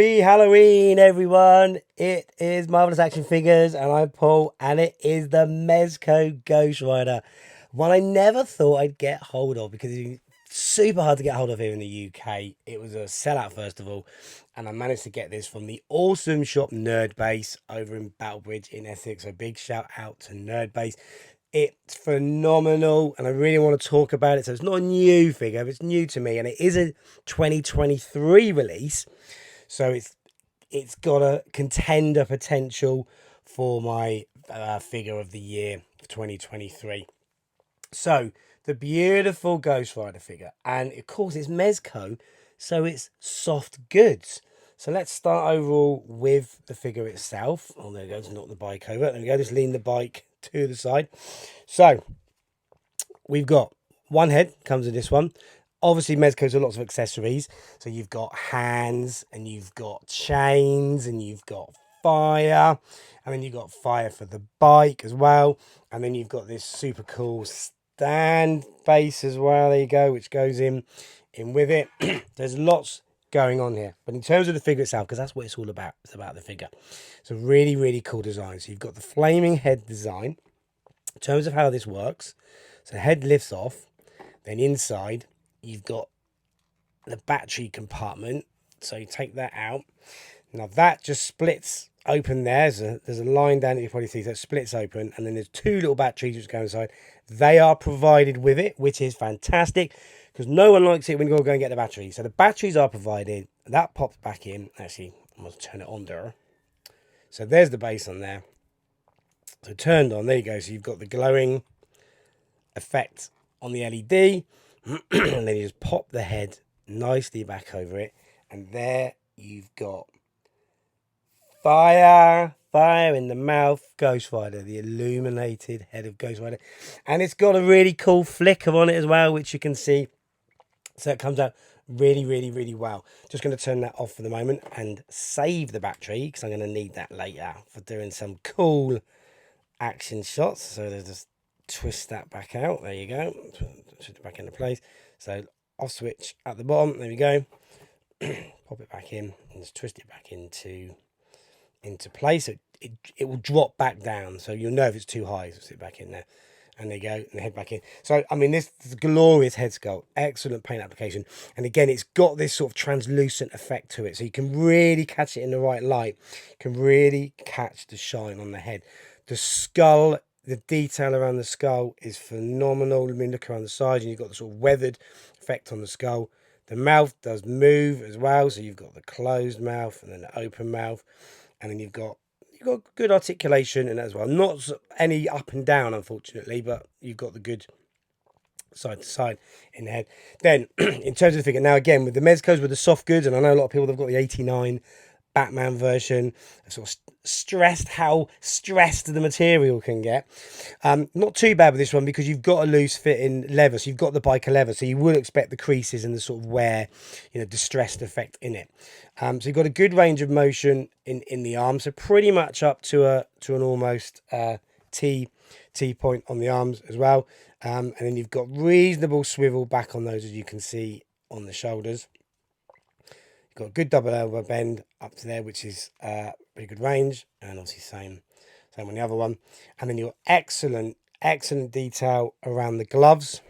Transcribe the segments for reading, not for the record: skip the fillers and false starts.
Happy Halloween, everyone. It is Marvelous Action Figures, and I'm Paul, and it is the Mezco Ghost Rider. One I never thought I'd get hold of because it's super hard to get hold of here in the UK. It was a sellout, first of all, and I managed to get this from the awesome shop Nerd Base over in Battlebridge in Essex. So big shout out to Nerd Base. It's phenomenal, and I really want to talk about it. So it's not a new figure, it's new to me, and it is a 2023 release. So it's got a contender potential for my figure of the year of 2023. So the beautiful Ghost Rider figure, and of course it's Mezco, so it's soft goods. So let's start overall with the figure itself. Oh, there we go, to knock the bike over. There we go, just lean the bike to the side. So we've got one head, comes with this one. Obviously, Mezco's got lots of accessories. So you've got hands, and you've got chains, and you've got fire, and then you've got fire for the bike as well. And then you've got this super cool stand base as well. There you go, which goes in with it. There's lots going on here. But in terms of the figure itself, because that's what it's all about. It's about the figure. It's a really, really cool design. So you've got the flaming head design. In terms of how this works, so the head lifts off, then inside you've got the battery compartment. So you take that out. Now that just splits open there. There's a line down that you probably see that splits open, and then there's two little batteries which go inside. They are provided with it, which is fantastic because no one likes it when you go and get the battery. So the batteries are provided. That pops back in. Actually, I'm going to turn it on there. So there's the base on there. So turned on, there you go. So you've got the glowing effect on the LED. And then you just pop the head nicely back over it. And there you've got fire in the mouth, Ghost Rider, the illuminated head of Ghost Rider. And it's got a really cool flicker on it as well, which you can see. So it comes out really, really, really well. Just going to turn that off for the moment and save the battery because I'm going to need that later for doing some cool action shots. So there's just twist that back out. There you go. Twist it back into place. So off switch at the bottom. There we go. Pop it back in and just twist it back into place. It will drop back down. So you'll know if it's too high. So sit back in there. And there you go, and the head back in. So, I mean, this is a glorious head sculpt. Excellent paint application. And again, it's got this sort of translucent effect to it. So you can really catch it in the right light. You can really catch the shine on the head. The skull, the detail around the skull is phenomenal. I mean, look around the side, and you've got the sort of weathered effect on the skull. The mouth does move as well. So you've got the closed mouth and then the open mouth. And then you've got good articulation in it as well. Not any up and down, unfortunately, but you've got the good side to side in the head. Then, in terms of the figure, now again, with the Mezcos, with the soft goods, and I know a lot of people have got the 89 Batman version, sort of stressed how stressed the material can get. Not too bad with this one because you've got a loose fitting leather, so you've got the biker leather, so you would expect the creases and the sort of wear, distressed effect in it. So you've got a good range of motion in the arms, so pretty much up to an almost T point on the arms as well. And then you've got reasonable swivel back on those, as you can see on the shoulders. You've got a good double elbow bend up to there, which is pretty good range, and obviously same on the other one. And then your excellent detail around the gloves.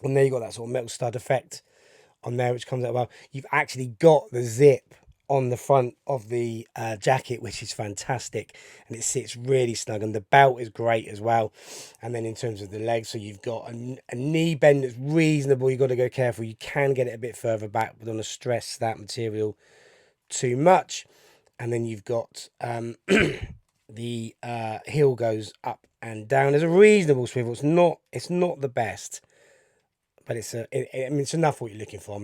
And there you've got that sort of metal stud effect on there, which comes out well. You've actually got the zip on the front of the jacket, which is fantastic, and it sits really snug, and the belt is great as well. And then in terms of the legs, so you've got a knee bend that's reasonable. You've got to go careful. You can get it a bit further back, but don't want to stress that material too much. And then you've got the heel goes up and down. There's a reasonable swivel. It's not the best, but it's enough for what you're looking for.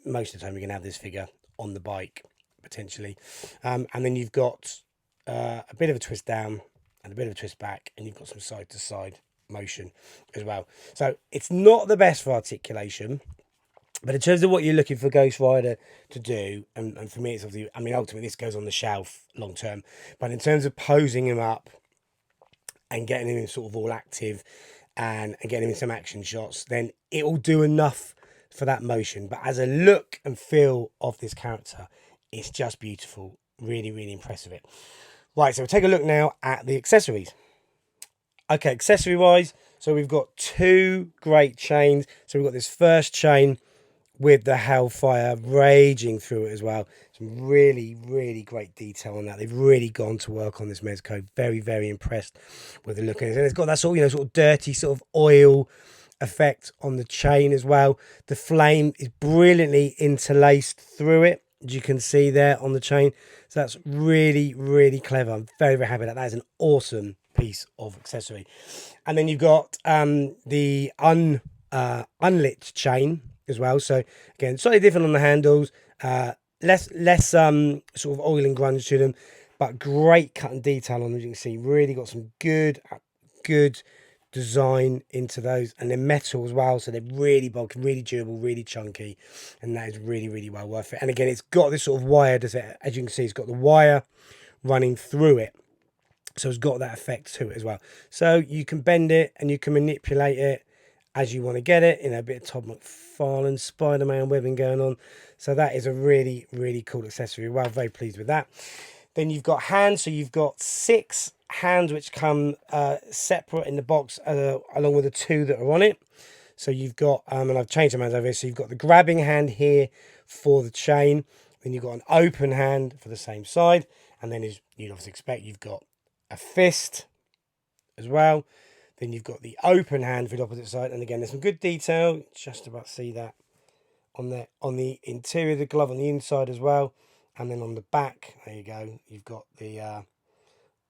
Most of the time you're gonna have this figure on the bike potentially. And then you've got a bit of a twist down and a bit of a twist back, and you've got some side to side motion as well. So it's not the best for articulation, but in terms of what you're looking for Ghost Rider to do, and for me it's obviously, ultimately this goes on the shelf long term, but in terms of posing him up and getting him sort of all active and getting him in some action shots, then it will do enough for that motion. But as a look and feel of this character, It's just beautiful. Really, really impressed with it. Right, so we'll take a look now at the accessories. Okay, accessory wise, so we've got two great chains. So we've got this first chain with the Hellfire raging through it as well. Some really, really great detail on that. They've really gone to work on this Mezco. Very, very impressed with the look of it. And it's got that sort of, you know, sort of dirty sort of oil effect on the chain as well. The flame is brilliantly interlaced through it, as you can see there on the chain. So that's really, really clever. I'm very, very happy that that is an awesome piece of accessory. And then you've got the unlit chain as well. So again, slightly different on the handles, less sort of oil and grunge to them, but great cut and detail on them. As you can see, really got some good design into those, and they're metal as well, so they're really bulky, really durable, really chunky, and that is really, really well worth it. And again, it's got this sort of wire, as you can see, it's got the wire running through it, so it's got that effect to it as well. So you can bend it and you can manipulate it as you want to get it. You know, a bit of Todd McFarlane Spider-Man webbing going on. So that is a really, really cool accessory. Well, very pleased with that. Then you've got hands. So you've got 6 hands which come separate in the box, along with the 2 that are on it. So you've got, and I've changed the hands over here. So you've got the grabbing hand here for the chain. Then you've got an open hand for the same side. And then, as you'd obviously expect, you've got a fist as well. Then you've got the open hand for the opposite side. And again, there's some good detail. Just about to see that on the interior of the glove on the inside as well. And then on the back, there you go, you've got the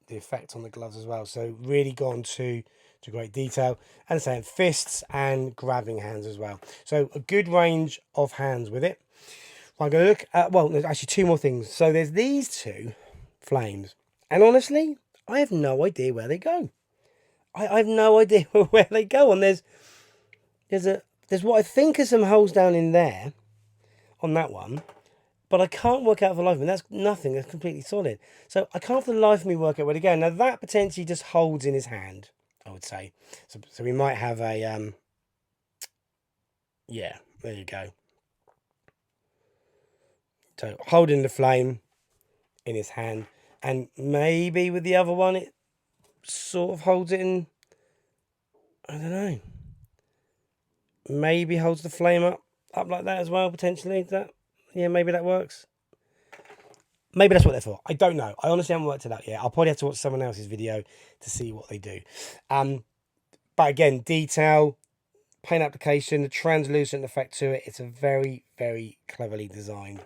effect on the gloves as well. So really gone to great detail. And saying fists and grabbing hands as well. So a good range of hands with it. I'm going to look at, well, there's actually 2 more things. So there's these 2 flames. And honestly, I have no idea where they go. I have no idea where they go. And there's what I think are some holes down in there on that one, but I can't work out for the life of me. That's nothing. That's completely solid. So I can't for the life of me work out where to go. Now that potentially just holds in his hand, I would say. So we might have a yeah, there you go. So holding the flame in his hand, and maybe with the other one it sort of holds it in, I don't know, maybe holds the flame up like that as well, potentially. That, yeah, maybe that works. Maybe that's what they're for. I don't know. I honestly haven't worked it out yet. I'll probably have to watch someone else's video to see what they do. But again, detail, paint application, the translucent effect to it. It's a very, very cleverly designed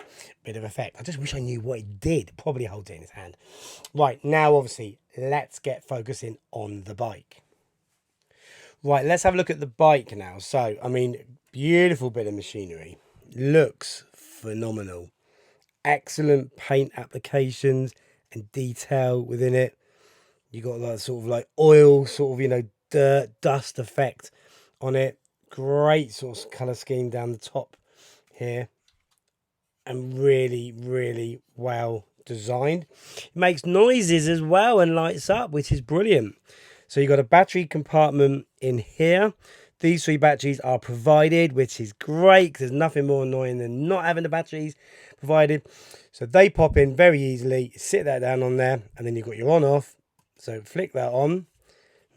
bit of effect. I just wish I knew what it did. Probably holds it in his hand. Right, now obviously, let's get focusing on the bike. Right, let's have a look at the bike now. So, I mean, beautiful bit of machinery. Looks phenomenal. Excellent paint applications and detail within it. You got that sort of like oil, sort of, you know, dirt, dust effect on it. Great sort of colour scheme down the top here. And really, really well designed. It makes noises as well and lights up, which is brilliant. So you've got a battery compartment in here. These 3 batteries are provided, which is great because there's nothing more annoying than not having the batteries provided. So they pop in very easily. Sit that down on there, and then you've got your on-off. So flick that on.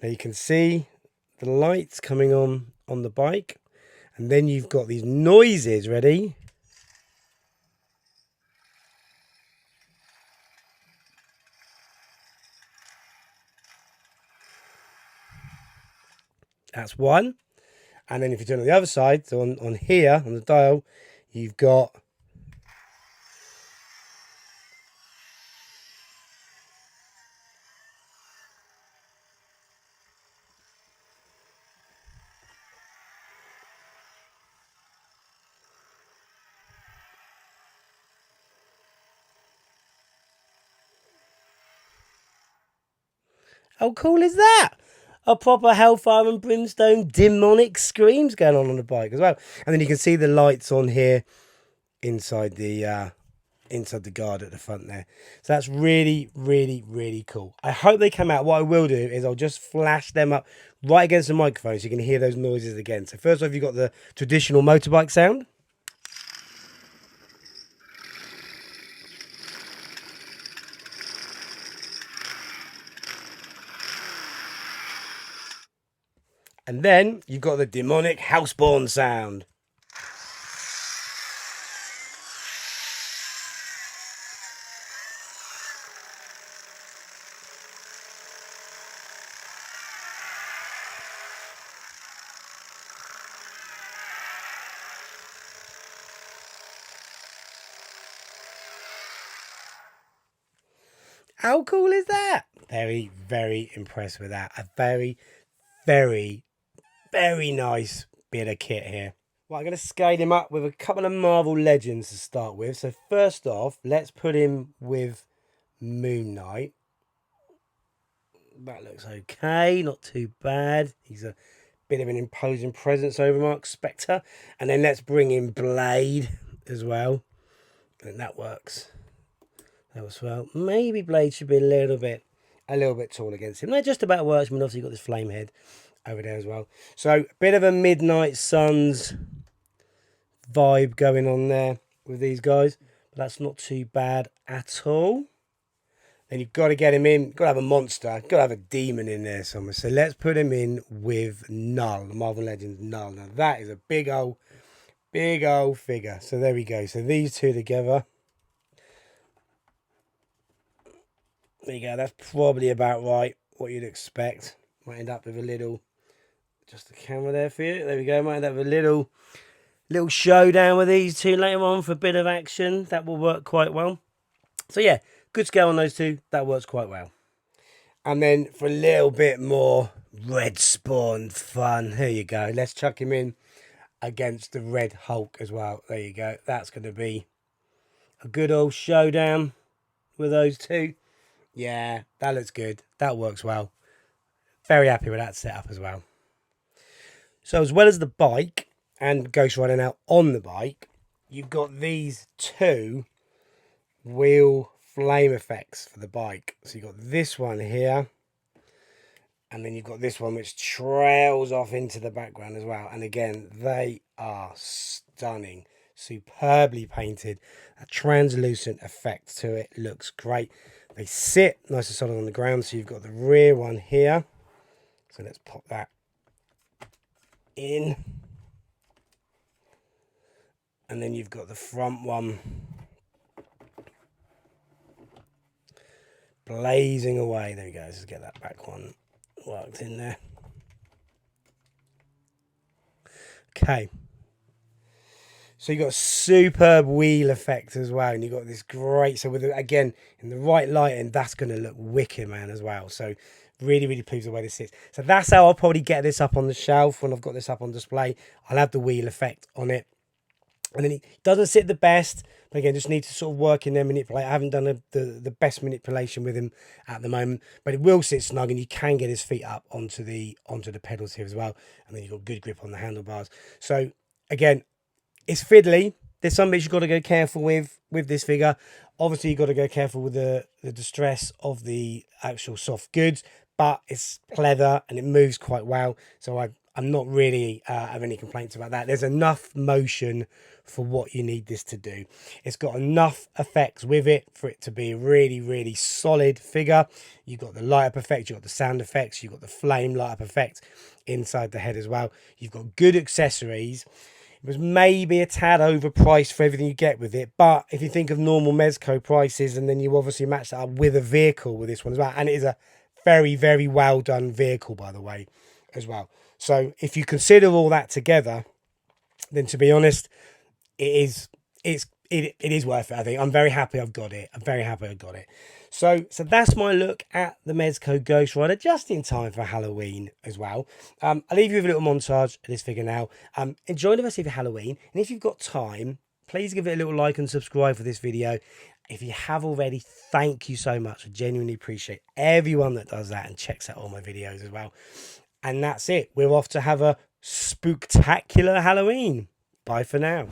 Now you can see the lights coming on the bike. And then you've got these noises, ready? That's one. And then if you turn on the other side, so on here, on the dial, you've got how cool is that? A proper Hellfire and Brimstone demonic screams going on the bike as well. And then you can see the lights on here inside the guard at the front there. So that's really, really, really cool. I hope they come out. What I will do is I'll just flash them up right against the microphone so you can hear those noises again. So first off, you've got the traditional motorbike sound. And then you've got the demonic houseborn sound. How cool is that? Very, very impressed with that. A very, very, very nice bit of kit here. Well, I'm going to scale him up with a couple of Marvel Legends to start with. So first off, let's put him with Moon Knight. That looks okay, not too bad. He's a bit of an imposing presence over Mark Spectre. And then let's bring in Blade as well. And that works. That was well. Maybe Blade should be a little bit tall against him. That just about works. I mean, obviously you've got this flame head over there as well. So a bit of a Midnight Suns vibe going on there with these guys. But that's not too bad at all. Then you've got to get him in. You've got to have a monster. You've got to have a demon in there somewhere. So let's put him in with Null, the Marvel Legends Null. Now that is a big old figure. So there we go. So these two together. There you go. That's probably about right. What you'd expect. Might end up with a little, just the camera there for you. There we go. Might end up with a little showdown with these two later on for a bit of action. That will work quite well. So yeah, good scale on those two. That works quite well. And then for a little bit more Red Spawn fun, here you go. Let's chuck him in against the Red Hulk as well. There you go. That's going to be a good old showdown with those two. Yeah, that looks good. That works well. Very happy with that setup as well. So as well as the bike and Ghost Rider now on the bike, you've got these two wheel flame effects for the bike. So you've got this one here, and then you've got this one which trails off into the background as well. And again, they are stunning. Superbly painted. A translucent effect to it. Looks great. They sit nice and solid on the ground. So you've got the rear one here. So let's pop that in. And then you've got the front one blazing away. There we go. Let's get that back one worked in there. Okay. So you've got a superb wheel effect as well. And you've got this great, so with again, in the right lighting, that's going to look wicked, man, as well. So really, really pleased with the way this sits. So that's how I'll probably get this up on the shelf when I've got this up on display. I'll have the wheel effect on it. And then it doesn't sit the best, but again, just need to sort of work in there, manipulate. I haven't done the best manipulation with him at the moment, but it will sit snug, and you can get his feet up onto the pedals here as well. And then you've got good grip on the handlebars. So again, it's fiddly. There's some bits you've got to go careful with this figure. Obviously, you've got to go careful with the distress of the actual soft goods, but it's pleather and it moves quite well. So I'm not really have any complaints about that. There's enough motion for what you need this to do. It's got enough effects with it for it to be a really, really solid figure. You've got the light up effect, you've got the sound effects, you've got the flame light up effect inside the head as well. You've got good accessories. It was maybe a tad overpriced for everything you get with it, but if you think of normal Mezco prices, and then you obviously match that up with a vehicle with this one as well, and it is a very, very well done vehicle, by the way, as well. So if you consider all that together, then to be honest, it is worth it. I think I'm very happy I've got it. I'm very happy I got it. So that's my look at the Mezco Ghost Rider, just in time for Halloween as well. I'll leave you with a little montage of this figure now. Enjoy the rest of your Halloween, and if you've got time, please give it a little like and subscribe for this video. If you have already, thank you so much. I genuinely appreciate everyone that does that and checks out all my videos as well. And that's it. We're off to have a spooktacular Halloween. Bye for now.